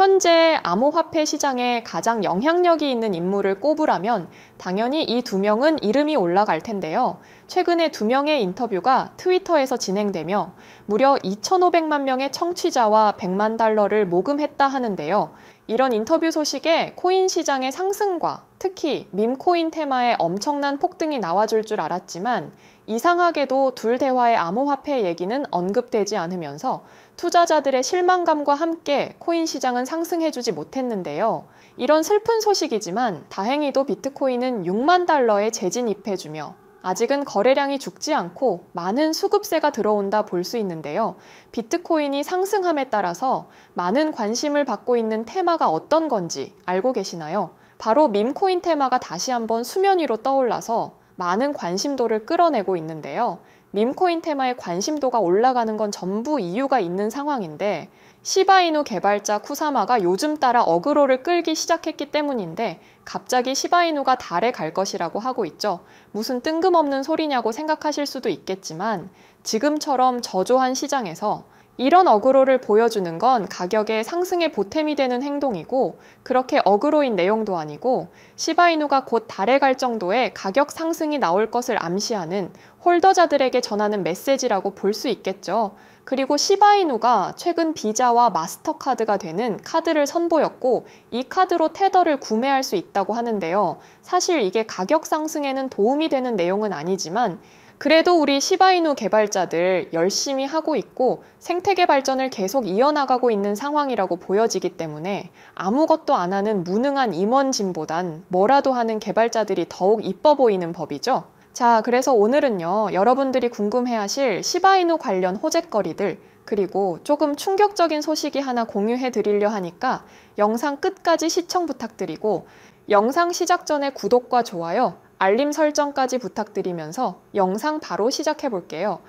현재 암호화폐 시장에 가장 영향력이 있는 인물을 꼽으라면 당연히 이 두 명은 이름이 올라갈 텐데요. 최근에 두 명의 인터뷰가 트위터에서 진행되며 무려 2,500만 명의 청취자와 100만 달러를 모금했다 하는데요. 이런 인터뷰 소식에 코인 시장의 상승과 특히 밈코인 테마에 엄청난 폭등이 나와줄 줄 알았지만 이상하게도 둘 대화의 암호화폐 얘기는 언급되지 않으면서 투자자들의 실망감과 함께 코인 시장은 상승해주지 못했는데요. 이런 슬픈 소식이지만 다행히도 비트코인은 6만 달러에 재진입해주며 아직은 거래량이 죽지 않고 많은 수급세가 들어온다 볼 수 있는데요. 비트코인이 상승함에 따라서 많은 관심을 받고 있는 테마가 어떤 건지 알고 계시나요? 바로 밈코인 테마가 다시 한번 수면 위로 떠올라서 많은 관심도를 끌어내고 있는데요. 밈코인 테마의 관심도가 올라가는 건 전부 이유가 있는 상황인데 시바이누 개발자 쿠사마가 요즘 따라 어그로를 끌기 시작했기 때문인데 갑자기 시바이누가 달에 갈 것이라고 하고 있죠. 무슨 뜬금없는 소리냐고 생각하실 수도 있겠지만 지금처럼 저조한 시장에서 이런 어그로를 보여주는 건 가격의 상승에 보탬이 되는 행동이고 그렇게 어그로인 내용도 아니고 시바이누가 곧 달에 갈 정도의 가격 상승이 나올 것을 암시하는 홀더자들에게 전하는 메시지라고 볼 수 있겠죠. 그리고 시바이누가 최근 비자와 마스터카드가 되는 카드를 선보였고 이 카드로 테더를 구매할 수 있다고 하는데요. 사실 이게 가격 상승에는 도움이 되는 내용은 아니지만 그래도 우리 시바이누 개발자들 열심히 하고 있고 생태계 발전을 계속 이어나가고 있는 상황이라고 보여지기 때문에 아무것도 안 하는 무능한 임원진보단 뭐라도 하는 개발자들이 더욱 이뻐 보이는 법이죠. 자, 그래서 오늘은요, 여러분들이 궁금해하실 시바이누 관련 호재거리들 그리고 조금 충격적인 소식이 하나 공유해 드리려 하니까 영상 끝까지 시청 부탁드리고 영상 시작 전에 구독과 좋아요, 알림 설정까지 부탁드리면서 영상 바로 시작해 볼게요.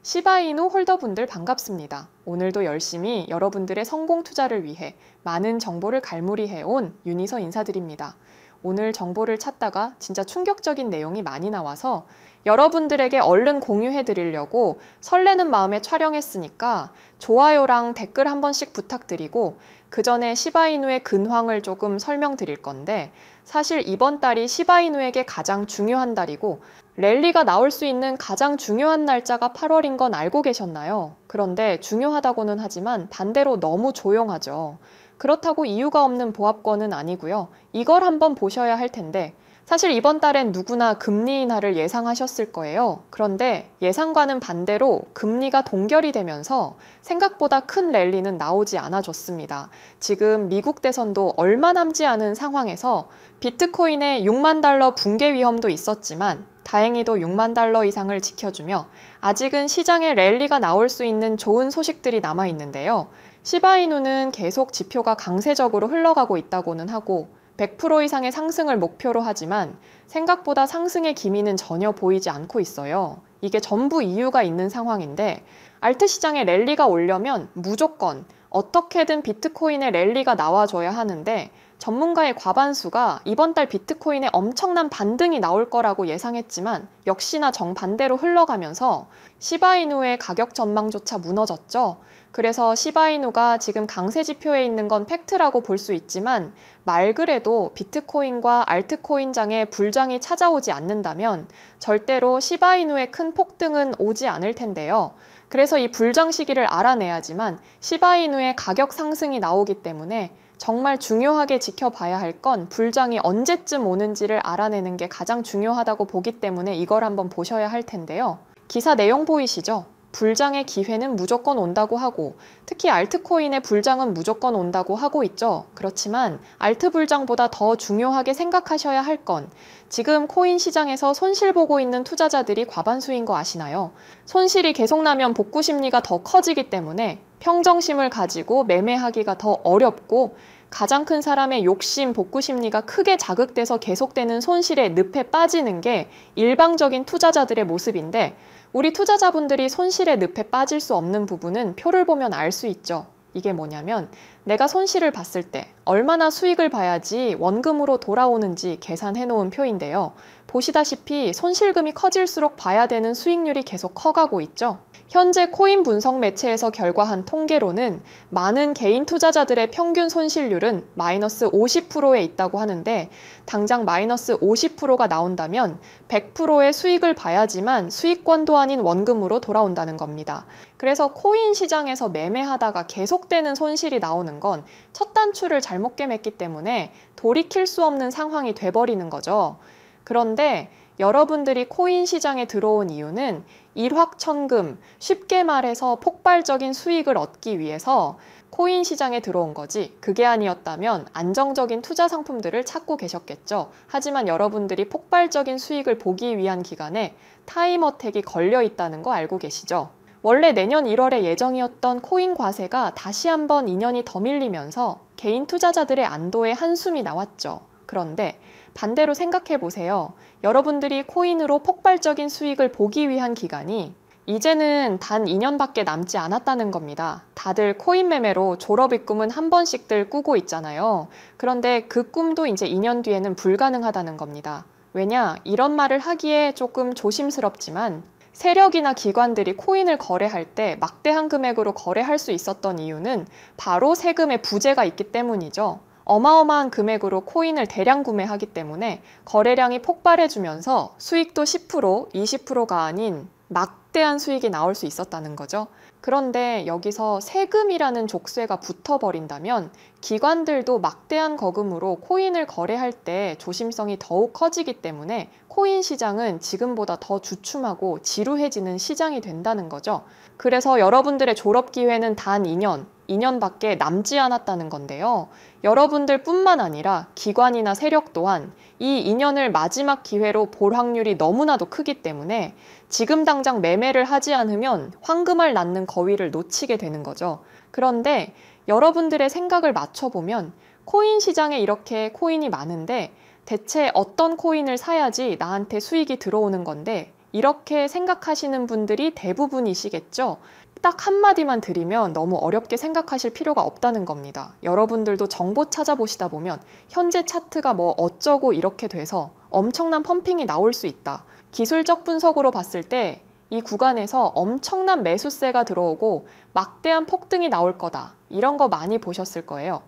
시바이누 홀더분들 반갑습니다. 오늘도 열심히 여러분들의 성공 투자를 위해 많은 정보를 갈무리해온 윤희서 인사드립니다. 오늘 정보를 찾다가 진짜 충격적인 내용이 많이 나와서 여러분들에게 얼른 공유해 드리려고 설레는 마음에 촬영했으니까 좋아요랑 댓글 한 번씩 부탁드리고 그 전에 시바이누의 근황을 조금 설명드릴 건데 사실 이번 달이 시바이누에게 가장 중요한 달이고 랠리가 나올 수 있는 가장 중요한 날짜가 8월인 건 알고 계셨나요? 그런데 중요하다고는 하지만 반대로 너무 조용하죠. 그렇다고 이유가 없는 보합권은 아니고요. 이걸 한번 보셔야 할 텐데 사실 이번 달엔 누구나 금리 인하를 예상하셨을 거예요. 그런데 예상과는 반대로 금리가 동결이 되면서 생각보다 큰 랠리는 나오지 않아줬습니다. 지금 미국 대선도 얼마 남지 않은 상황에서 비트코인의 6만 달러 붕괴 위험도 있었지만 다행히도 6만 달러 이상을 지켜주며 아직은 시장에 랠리가 나올 수 있는 좋은 소식들이 남아있는데요. 시바이누는 계속 지표가 강세적으로 흘러가고 있다고는 하고 100% 이상의 상승을 목표로 하지만 생각보다 상승의 기미는 전혀 보이지 않고 있어요. 이게 전부 이유가 있는 상황인데 알트 시장에 랠리가 오려면 무조건 어떻게든 비트코인의 랠리가 나와줘야 하는데 전문가의 과반수가 이번 달 비트코인에 엄청난 반등이 나올 거라고 예상했지만 역시나 정반대로 흘러가면서 시바이누의 가격 전망조차 무너졌죠. 그래서 시바이누가 지금 강세 지표에 있는 건 팩트라고 볼 수 있지만 말 그래도 비트코인과 알트코인장에 불장이 찾아오지 않는다면 절대로 시바이누의 큰 폭등은 오지 않을 텐데요. 그래서 이 불장 시기를 알아내야지만 시바이누의 가격 상승이 나오기 때문에 정말 중요하게 지켜봐야 할 건 불장이 언제쯤 오는지를 알아내는 게 가장 중요하다고 보기 때문에 이걸 한번 보셔야 할 텐데요. 기사 내용 보이시죠? 불장의 기회는 무조건 온다고 하고 특히 알트코인의 불장은 무조건 온다고 하고 있죠. 그렇지만 알트 불장보다 더 중요하게 생각하셔야 할 건 지금 코인 시장에서 손실 보고 있는 투자자들이 과반수인 거 아시나요? 손실이 계속 나면 복구 심리가 더 커지기 때문에 평정심을 가지고 매매하기가 더 어렵고 가장 큰 사람의 욕심, 복구 심리가 크게 자극돼서 계속되는 손실에 늪에 빠지는 게 일방적인 투자자들의 모습인데 우리 투자자분들이 손실의 늪에 빠질 수 없는 부분은 표를 보면 알 수 있죠. 이게 뭐냐면 내가 손실을 봤을 때 얼마나 수익을 봐야지 원금으로 돌아오는지 계산해 놓은 표인데요. 보시다시피 손실금이 커질수록 봐야 되는 수익률이 계속 커가고 있죠. 현재 코인 분석 매체에서 결과한 통계로는 많은 개인 투자자들의 평균 손실률은 마이너스 50%에 있다고 하는데, 당장 마이너스 50%가 나온다면 100%의 수익을 봐야지만 수익권도 아닌 원금으로 돌아온다는 겁니다. 그래서 코인 시장에서 매매하다가 계속되는 손실이 나오는 건 첫 단추를 잘못 꿰맸기 때문에 돌이킬 수 없는 상황이 돼버리는 거죠. 그런데 여러분들이 코인 시장에 들어온 이유는 일확천금, 쉽게 말해서 폭발적인 수익을 얻기 위해서 코인 시장에 들어온 거지, 그게 아니었다면 안정적인 투자 상품들을 찾고 계셨겠죠. 하지만 여러분들이 폭발적인 수익을 보기 위한 기간에 타임어택이 걸려 있다는 거 알고 계시죠? 원래 내년 1월에 예정이었던 코인 과세가 다시 한번 2년이 더 밀리면서 개인 투자자들의 안도에 한숨이 나왔죠. 그런데 반대로 생각해 보세요. 여러분들이 코인으로 폭발적인 수익을 보기 위한 기간이 이제는 단 2년밖에 남지 않았다는 겁니다. 다들 코인 매매로 졸업의 꿈은 한 번씩들 꾸고 있잖아요. 그런데 그 꿈도 이제 2년 뒤에는 불가능하다는 겁니다. 왜냐? 이런 말을 하기에 조금 조심스럽지만 세력이나 기관들이 코인을 거래할 때 막대한 금액으로 거래할 수 있었던 이유는 바로 세금의 부재가 있기 때문이죠. 어마어마한 금액으로 코인을 대량 구매하기 때문에 거래량이 폭발해주면서 수익도 10%, 20%가 아닌 막대한 수익이 나올 수 있었다는 거죠. 그런데 여기서 세금이라는 족쇄가 붙어버린다면 기관들도 막대한 거금으로 코인을 거래할 때 조심성이 더욱 커지기 때문에 코인 시장은 지금보다 더 주춤하고 지루해지는 시장이 된다는 거죠. 그래서 여러분들의 졸업 기회는 단 2년밖에 남지 않았다는 건데요. 여러분들 뿐만 아니라 기관이나 세력 또한 이 2년을 마지막 기회로 볼 확률이 너무나도 크기 때문에 지금 당장 매매를 하지 않으면 황금알 낳는 거위를 놓치게 되는 거죠. 그런데 여러분들의 생각을 맞춰보면 코인 시장에 이렇게 코인이 많은데 대체 어떤 코인을 사야지 나한테 수익이 들어오는 건데, 이렇게 생각하시는 분들이 대부분이시겠죠. 딱 한마디만 드리면 너무 어렵게 생각하실 필요가 없다는 겁니다. 여러분들도 정보 찾아보시다 보면 현재 차트가 뭐 어쩌고 이렇게 돼서 엄청난 펌핑이 나올 수 있다. 기술적 분석으로 봤을 때 이 구간에서 엄청난 매수세가 들어오고 막대한 폭등이 나올 거다. 이런 거 많이 보셨을 거예요.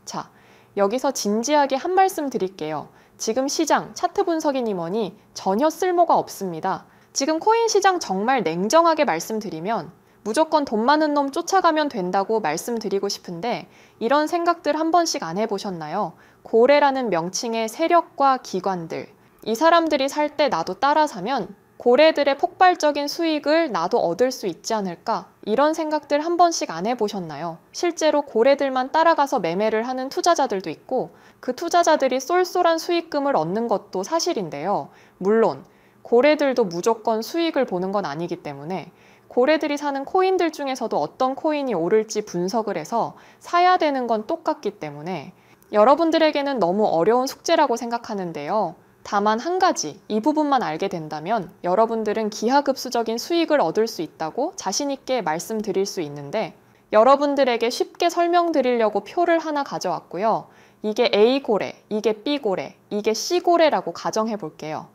자, 여기서 진지하게 한 말씀 드릴게요. 지금 시장, 차트 분석이니 뭐니 전혀 쓸모가 없습니다. 지금 코인 시장 정말 냉정하게 말씀드리면 무조건 돈 많은 놈 쫓아가면 된다고 말씀드리고 싶은데, 이런 생각들 한 번씩 안 해보셨나요? 고래라는 명칭의 세력과 기관들, 이 사람들이 살 때 나도 따라 사면 고래들의 폭발적인 수익을 나도 얻을 수 있지 않을까? 이런 생각들 한 번씩 안 해보셨나요? 실제로 고래들만 따라가서 매매를 하는 투자자들도 있고, 그 투자자들이 쏠쏠한 수익금을 얻는 것도 사실인데요. 물론 고래들도 무조건 수익을 보는 건 아니기 때문에 고래들이 사는 코인들 중에서도 어떤 코인이 오를지 분석을 해서 사야 되는 건 똑같기 때문에 여러분들에게는 너무 어려운 숙제라고 생각하는데요. 다만 한 가지, 이 부분만 알게 된다면 여러분들은 기하급수적인 수익을 얻을 수 있다고 자신 있게 말씀드릴 수 있는데, 여러분들에게 쉽게 설명드리려고 표를 하나 가져왔고요. 이게 A고래, 이게 B고래, 이게 C고래라고 가정해 볼게요.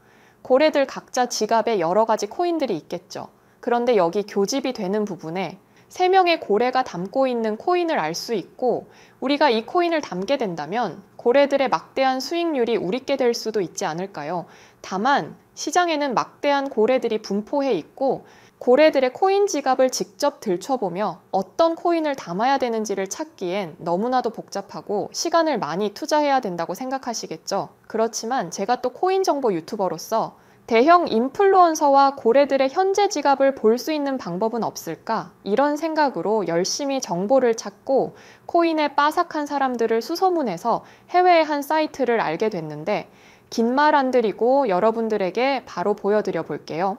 고래들 각자 지갑에 여러 가지 코인들이 있겠죠. 그런데 여기 교집이 되는 부분에 3명의 고래가 담고 있는 코인을 알 수 있고, 우리가 이 코인을 담게 된다면 고래들의 막대한 수익률이 우리께 될 수도 있지 않을까요? 다만 시장에는 막대한 고래들이 분포해 있고, 고래들의 코인 지갑을 직접 들춰보며 어떤 코인을 담아야 되는지를 찾기엔 너무나도 복잡하고 시간을 많이 투자해야 된다고 생각하시겠죠? 그렇지만 제가 또 코인 정보 유튜버로서 대형 인플루언서와 고래들의 현재 지갑을 볼 수 있는 방법은 없을까? 이런 생각으로 열심히 정보를 찾고 코인에 빠삭한 사람들을 수소문해서 해외의 한 사이트를 알게 됐는데, 긴 말 안 드리고 여러분들에게 바로 보여드려 볼게요.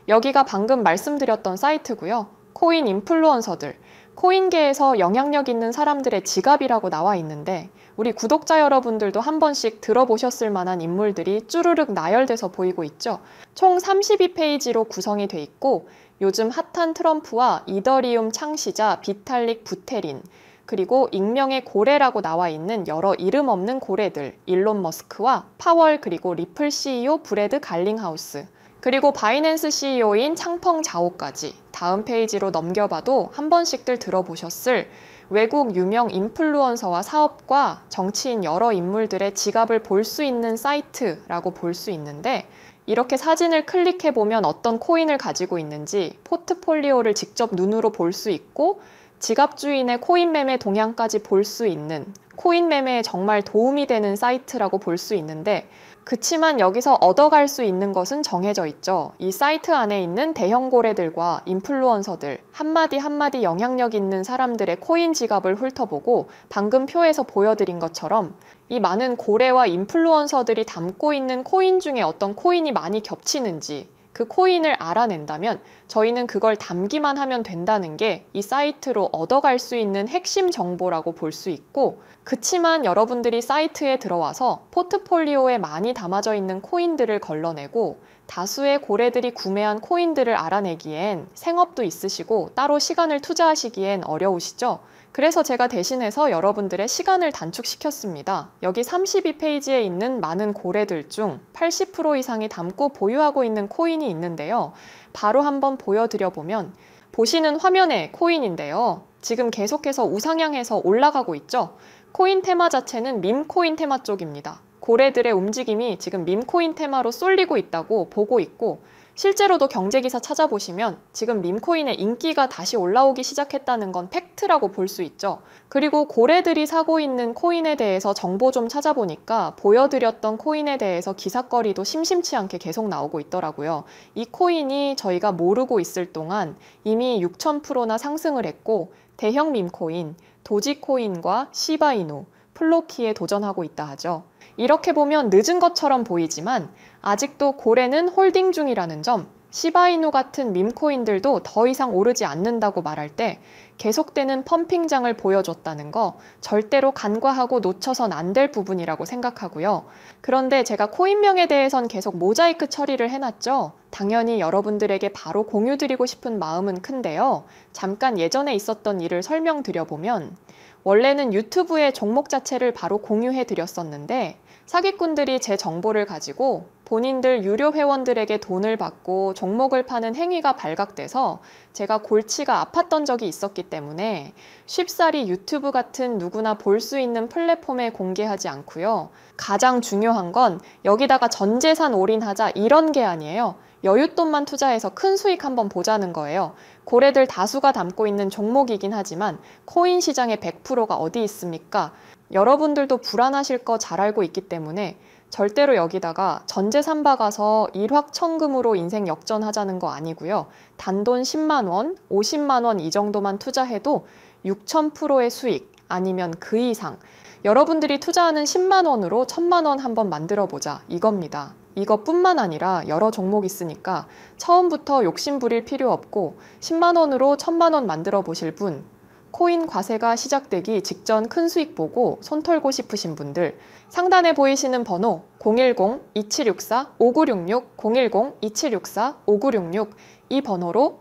여기가 방금 말씀드렸던 사이트고요. 코인 인플루언서들, 코인계에서 영향력 있는 사람들의 지갑이라고 나와 있는데, 우리 구독자 여러분들도 한 번씩 들어보셨을 만한 인물들이 쭈르륵 나열돼서 보이고 있죠. 총 32페이지로 구성이 돼 있고, 요즘 핫한 트럼프와 이더리움 창시자 비탈릭 부테린, 그리고 익명의 고래라고 나와 있는 여러 이름 없는 고래들, 일론 머스크와 파월, 그리고 리플 CEO 브래드 갈링하우스, 그리고 바이낸스 CEO인 창펑 자오까지 다음 페이지로 넘겨봐도 한 번씩들 들어보셨을 외국 유명 인플루언서와 사업가, 정치인 여러 인물들의 지갑을 볼 수 있는 사이트라고 볼 수 있는데, 이렇게 사진을 클릭해보면 어떤 코인을 가지고 있는지 포트폴리오를 직접 눈으로 볼 수 있고, 지갑 주인의 코인 매매 동향까지 볼 수 있는, 코인 매매에 정말 도움이 되는 사이트라고 볼 수 있는데, 그치만 여기서 얻어갈 수 있는 것은 정해져 있죠. 이 사이트 안에 있는 대형 고래들과 인플루언서들, 한마디 한마디 영향력 있는 사람들의 코인 지갑을 훑어보고 방금 표에서 보여드린 것처럼 이 많은 고래와 인플루언서들이 담고 있는 코인 중에 어떤 코인이 많이 겹치는지, 그 코인을 알아낸다면 저희는 그걸 담기만 하면 된다는 게 이 사이트로 얻어갈 수 있는 핵심 정보라고 볼 수 있고, 그치만 여러분들이 사이트에 들어와서 포트폴리오에 많이 담아져 있는 코인들을 걸러내고 다수의 고래들이 구매한 코인들을 알아내기엔 생업도 있으시고 따로 시간을 투자하시기엔 어려우시죠? 그래서 제가 대신해서 여러분들의 시간을 단축시켰습니다. 여기 32페이지에 있는 많은 고래들 중 80% 이상이 담고 보유하고 있는 코인이 있는데요. 바로 한번 보여드려 보면, 보시는 화면에 코인인데요. 지금 계속해서 우상향해서 올라가고 있죠. 코인 테마 자체는 밈코인 테마 쪽입니다. 고래들의 움직임이 지금 밈코인 테마로 쏠리고 있다고 보고 있고, 실제로도 경제기사 찾아보시면 지금 밈코인의 인기가 다시 올라오기 시작했다는 건 팩트라고 볼 수 있죠. 그리고 고래들이 사고 있는 코인에 대해서 정보 좀 찾아보니까 보여드렸던 코인에 대해서 기사거리도 심심치 않게 계속 나오고 있더라고요. 이 코인이 저희가 모르고 있을 동안 이미 6000%나 상승을 했고, 대형 밈코인, 도지코인과 시바이누, 플로키에 도전하고 있다 하죠. 이렇게 보면 늦은 것처럼 보이지만 아직도 고래는 홀딩 중이라는 점, 시바이누 같은 밈코인들도 더 이상 오르지 않는다고 말할 때 계속되는 펌핑장을 보여줬다는 거 절대로 간과하고 놓쳐선 안 될 부분이라고 생각하고요. 그런데 제가 코인명에 대해선 계속 모자이크 처리를 해놨죠. 당연히 여러분들에게 바로 공유드리고 싶은 마음은 큰데요. 잠깐 예전에 있었던 일을 설명드려보면, 원래는 유튜브에 종목 자체를 바로 공유해 드렸었는데 사기꾼들이 제 정보를 가지고 본인들 유료 회원들에게 돈을 받고 종목을 파는 행위가 발각돼서 제가 골치가 아팠던 적이 있었기 때문에 쉽사리 유튜브 같은 누구나 볼 수 있는 플랫폼에 공개하지 않고요. 가장 중요한 건 여기다가 전 재산 올인하자 이런 게 아니에요. 여윳돈만 투자해서 큰 수익 한번 보자는 거예요. 고래들 다수가 담고 있는 종목이긴 하지만 코인 시장의 100%가 어디 있습니까? 여러분들도 불안하실 거 잘 알고 있기 때문에 절대로 여기다가 전재산 박아서 일확천금으로 인생 역전하자는 거 아니고요. 단돈 10만 원, 50만 원 이 정도만 투자해도 6000%의 수익, 아니면 그 이상, 여러분들이 투자하는 10만 원으로 1000만 원 한번 만들어 보자 이겁니다. 이것뿐만 아니라 여러 종목 있으니까 처음부터 욕심 부릴 필요 없고 10만 원으로 1000만 원 만들어 보실 분, 코인 과세가 시작되기 직전 큰 수익 보고 손 털고 싶으신 분들, 상단에 보이시는 번호 010-2764-5966, 010-2764-5966 이 번호로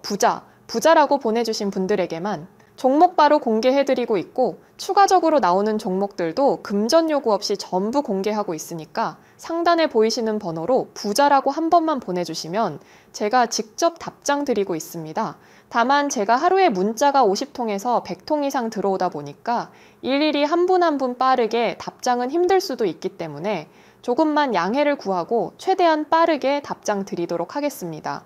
부자라고 보내주신 분들에게만 종목 바로 공개해드리고 있고, 추가적으로 나오는 종목들도 금전 요구 없이 전부 공개하고 있으니까 상단에 보이시는 번호로 부자라고 한 번만 보내주시면 제가 직접 답장 드리고 있습니다. 다만 제가 하루에 문자가 50통에서 100통 이상 들어오다 보니까 일일이 한 분 한 분 빠르게 답장은 힘들 수도 있기 때문에 조금만 양해를 구하고 최대한 빠르게 답장 드리도록 하겠습니다.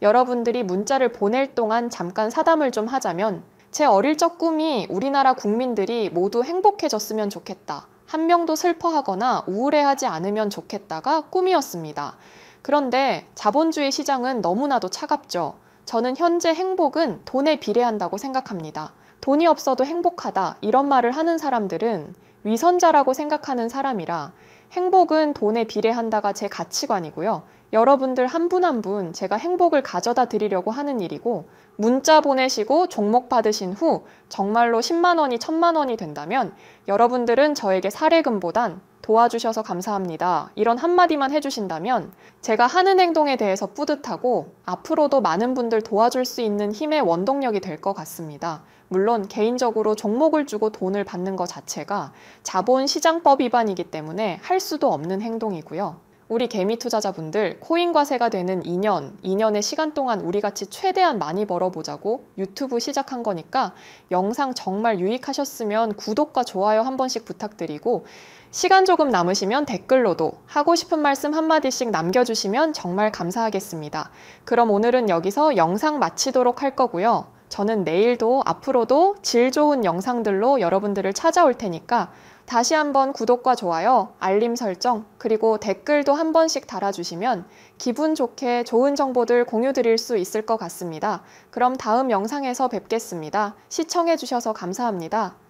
여러분들이 문자를 보낼 동안 잠깐 사담을 좀 하자면, 제 어릴 적 꿈이 우리나라 국민들이 모두 행복해졌으면 좋겠다, 한 명도 슬퍼하거나 우울해하지 않으면 좋겠다가 꿈이었습니다. 그런데 자본주의 시장은 너무나도 차갑죠. 저는 현재 행복은 돈에 비례한다고 생각합니다. 돈이 없어도 행복하다 이런 말을 하는 사람들은 위선자라고 생각하는 사람이라, 행복은 돈에 비례한다가 제 가치관이고요. 여러분들 한 분 한 분 제가 행복을 가져다 드리려고 하는 일이고, 문자 보내시고 종목 받으신 후 정말로 10만 원이 1000만 원이 된다면 여러분들은 저에게 사례금보단 도와주셔서 감사합니다, 이런 한마디만 해주신다면 제가 하는 행동에 대해서 뿌듯하고 앞으로도 많은 분들 도와줄 수 있는 힘의 원동력이 될 것 같습니다. 물론 개인적으로 종목을 주고 돈을 받는 것 자체가 자본시장법 위반이기 때문에 할 수도 없는 행동이고요. 우리 개미 투자자분들, 코인과 새가 되는 2년의 시간 동안 우리 같이 최대한 많이 벌어보자고 유튜브 시작한 거니까 영상 정말 유익하셨으면 구독과 좋아요 한 번씩 부탁드리고, 시간 조금 남으시면 댓글로도 하고 싶은 말씀 한마디씩 남겨주시면 정말 감사하겠습니다. 그럼 오늘은 여기서 영상 마치도록 할 거고요. 저는 내일도 앞으로도 질 좋은 영상들로 여러분들을 찾아올 테니까 다시 한번 구독과 좋아요, 알림 설정, 그리고 댓글도 한 번씩 달아주시면 기분 좋게 좋은 정보들 공유 드릴 수 있을 것 같습니다. 그럼 다음 영상에서 뵙겠습니다. 시청해주셔서 감사합니다.